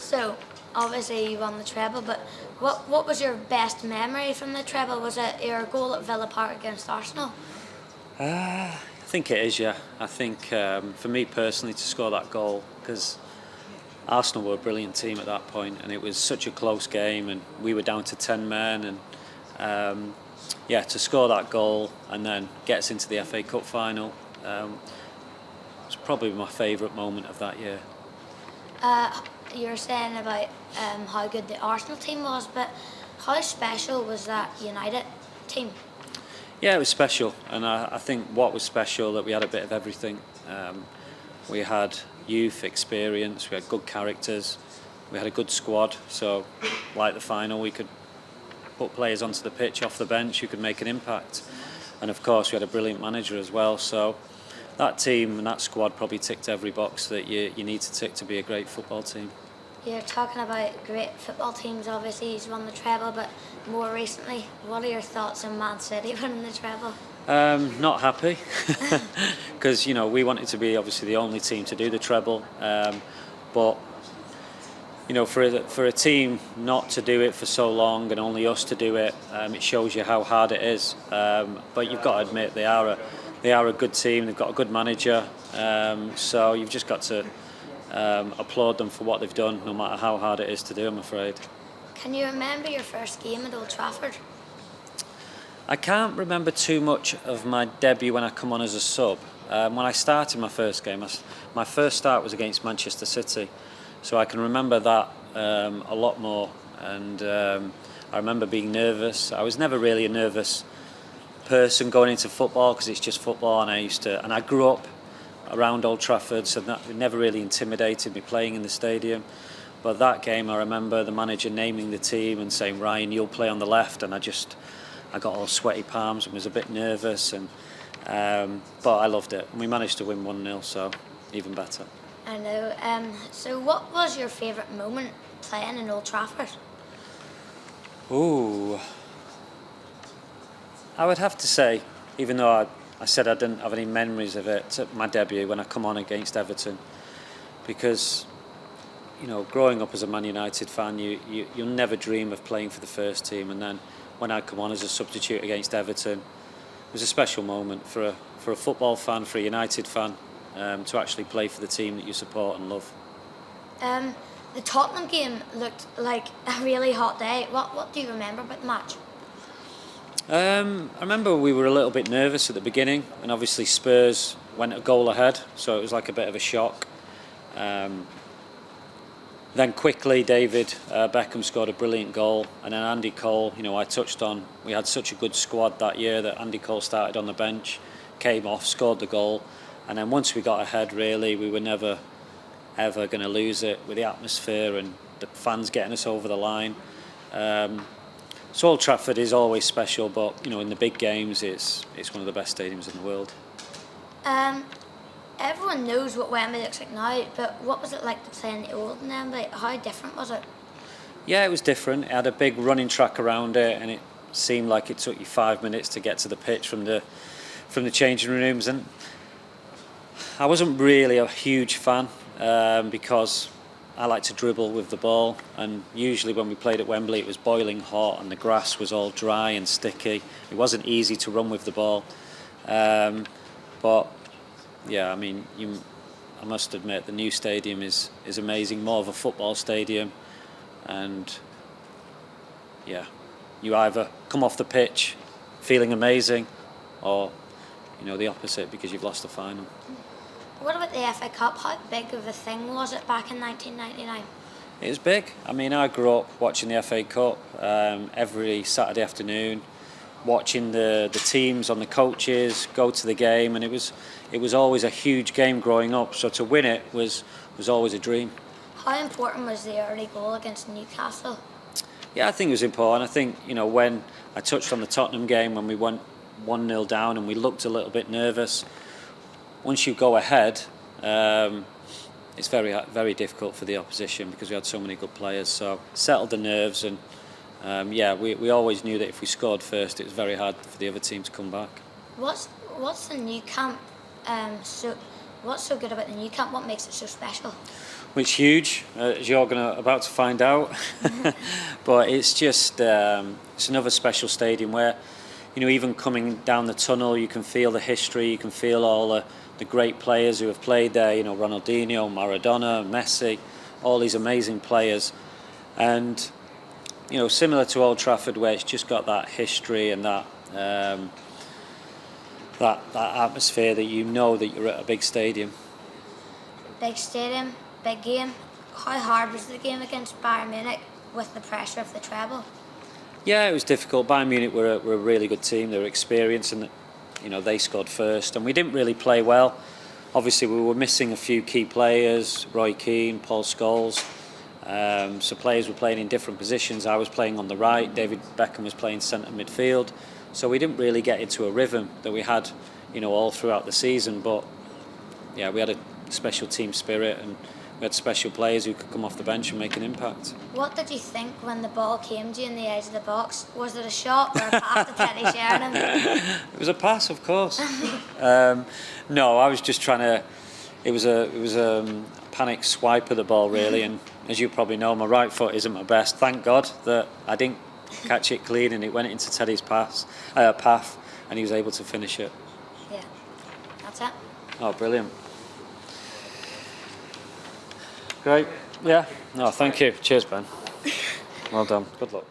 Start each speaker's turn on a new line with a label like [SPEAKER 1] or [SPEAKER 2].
[SPEAKER 1] So, obviously you won the treble, but what was your best memory from the treble? Was it your goal at Villa Park against Arsenal?
[SPEAKER 2] I think it is, yeah. I think for me personally to score that goal, because Arsenal were a brilliant team at that point and it was such a close game and we were down to 10 men and to score that goal and then get us into the FA Cup final was probably my favourite moment of that year.
[SPEAKER 1] You were saying about how good the Arsenal team was, but how special was that United team?
[SPEAKER 2] Yeah, it was special, and I think what was special that we had a bit of everything. We had youth, experience, we had good characters, we had a good squad, so like the final we could put players onto the pitch off the bench who could make an impact, and of course we had a brilliant manager as well, so that team and that squad probably ticked every box that you need to tick to be a great football team.
[SPEAKER 1] You're talking about great football teams, obviously he's won the treble, but more recently, what are your thoughts on Man City winning the treble?
[SPEAKER 2] Not happy, because we wanted to be obviously the only team to do the treble, but for a team not to do it for so long and only us to do it, it shows you how hard it is. But you've got to admit they are a good team. They've got a good manager, so you've just got to applaud them for what they've done, no matter how hard it is to do, I'm afraid.
[SPEAKER 1] Can you remember your first game at Old Trafford?
[SPEAKER 2] I can't remember too much of my debut when I come on as a sub. When I started my first game, my first start was against Manchester City, so I can remember that a lot more, and I remember being nervous. I was never really a nervous person going into football because it's just football, and I grew up around Old Trafford, so that never really intimidated me playing in the stadium. But that game, I remember the manager naming the team and saying, "Ryan, you'll play on the left," and I got all sweaty palms and was a bit nervous, but I loved it. And we managed to win 1-0, so even better.
[SPEAKER 1] I know. So what was your favourite moment playing in Old Trafford?
[SPEAKER 2] Ooh. I would have to say, even though I said I didn't have any memories of it, my debut when I come on against Everton, because growing up as a Man United fan, you'll never dream of playing for the first team, and then when I come on as a substitute against Everton, it was a special moment for a football fan, for a United fan, to actually play for the team that you support and love.
[SPEAKER 1] The Tottenham game looked like a really hot day. What do you remember about the match?
[SPEAKER 2] I remember we were a little bit nervous at the beginning, and obviously Spurs went a goal ahead, so it was like a bit of a shock. Then quickly David Beckham scored a brilliant goal, and then Andy Cole, I touched on, we had such a good squad that year that Andy Cole started on the bench, came off, scored the goal, and then once we got ahead, really, we were never ever going to lose it with the atmosphere and the fans getting us over the line. So Old Trafford is always special, but in the big games it's one of the best stadiums in the world.
[SPEAKER 1] Everyone knows what Wembley looks like now, but what was it like to play in the old Wembley? How different was it?
[SPEAKER 2] Yeah, it was different. It had a big running track around it, and it seemed like it took you 5 minutes to get to the pitch from the changing rooms. And I wasn't really a huge fan because I like to dribble with the ball, and usually when we played at Wembley it was boiling hot and the grass was all dry and sticky. It wasn't easy to run with the ball, but yeah, I must admit the new stadium is amazing, more of a football stadium, and yeah, you either come off the pitch feeling amazing or the opposite because you've lost the final.
[SPEAKER 1] What about the FA Cup? How big of a thing was it back in 1999?
[SPEAKER 2] It was big. I grew up watching the FA Cup every Saturday afternoon, watching the teams on the coaches go to the game, and it was always a huge game growing up. So to win it was always a dream.
[SPEAKER 1] How important was the early goal against Newcastle?
[SPEAKER 2] Yeah, I think it was important. I think when I touched on the Tottenham game when we went 1-0 down and we looked a little bit nervous. Once you go ahead, it's very, very difficult for the opposition because we had so many good players. So settled the nerves, and we always knew that if we scored first, it was very hard for the other team to come back.
[SPEAKER 1] What's the new camp? What's so good about the new camp? What makes it so special?
[SPEAKER 2] which is huge, as you're about to find out. But it's just it's another special stadium where, you know, even coming down the tunnel, you can feel the history, you can feel all the great players who have played there. You know, Ronaldinho, Maradona, Messi, all these amazing players, and you know, similar to Old Trafford, where it's just got that history and that atmosphere that you know that you're at a big stadium.
[SPEAKER 1] Big stadium, big game. How hard was the game against Bayern Munich with the pressure of the treble?
[SPEAKER 2] Yeah, it was difficult. Bayern Munich were a really good team. They were experienced, and you know, they scored first, and we didn't really play well. Obviously, we were missing a few key players: Roy Keane, Paul Scholes. So players were playing in different positions. I was playing on the right. David Beckham was playing centre midfield. So we didn't really get into a rhythm that we had, you know, all throughout the season. But yeah, we had a special team spirit, and we had special players who could come off the bench and make an impact.
[SPEAKER 1] What did you think when the ball came to you in the edge of the box? Was it a shot or a pass to Teddy Sheringham?
[SPEAKER 2] It was a pass, of course. No, I was just trying to. It was a panic swipe of the ball, really, and as you probably know, my right foot isn't my best. Thank God that I didn't catch it clean, and it went into Teddy's path, and he was able to finish it.
[SPEAKER 1] Yeah, that's it.
[SPEAKER 2] Oh, brilliant. Great. Yeah. No, thank you. Cheers, Ben. Well done. Good luck.